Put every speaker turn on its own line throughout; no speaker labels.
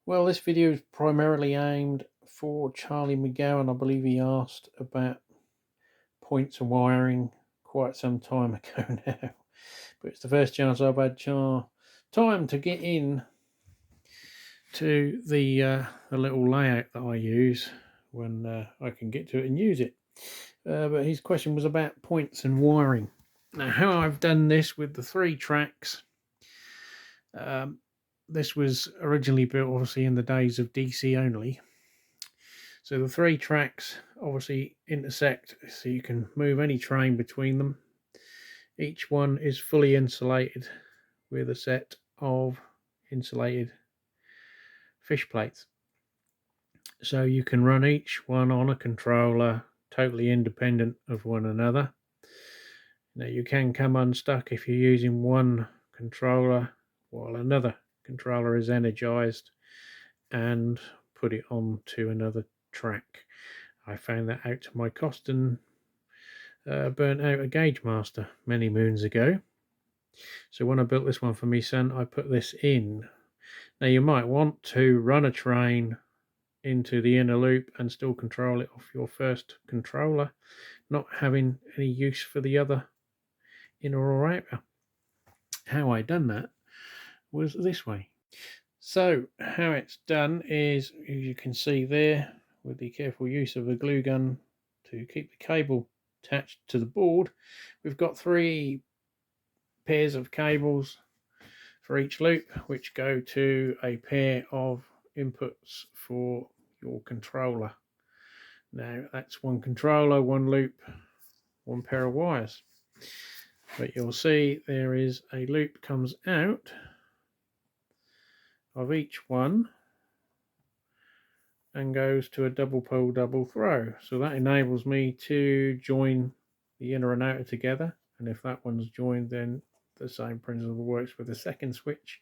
Well, this video is primarily aimed for Charlie McGowan. I believe he asked about points and wiring quite some time ago now. But it's the first chance I've had time to get in to the little layout that I use when I can get to it and use it. But his question was about points and wiring. Now, how I've done this with the 3 tracks. This was originally built obviously in the days of DC only. So the 3 tracks obviously intersect so you can move any train between them. Each one is fully insulated with a set of insulated fish plates. So you can run each one on a controller totally independent of one another. Now you can come unstuck if you're using one controller while another controller is energized and put it on to another track. I found that out to my cost and burnt out a Gauge Master many moons ago. So when I built this one for me son, I put this in. Now you might want to run a train into the inner loop and still control it off your first controller, not having any use for the other inner or outer. How I done that was this way. So how it's done is, as you can see there, with the careful use of a glue gun to keep the cable attached to the board, we've got 3 pairs of cables for each loop, which go to a pair of inputs for your controller. Now that's one controller, one loop, one pair of wires. But you'll see there is a loop comes out of each one and goes to a double pull, double throw. So that enables me to join the inner and outer together. And if that one's joined, then the same principle works with the second switch.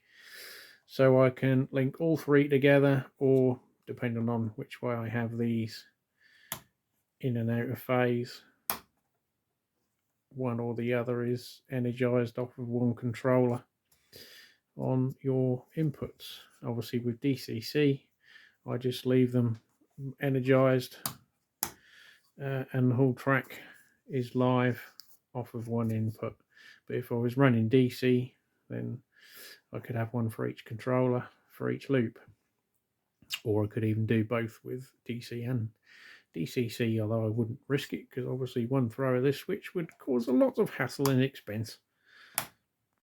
So I can link all 3 together, or depending on which way I have these in and out of phase, one or the other is energized off of one controller on your inputs. Obviously with DCC, I just leave them energized and the whole track is live off of one input. But if I was running DC, then I could have one for each controller for each loop, or I could even do both with DC and DCC, although I wouldn't risk it because obviously one throw of this switch would cause a lot of hassle and expense.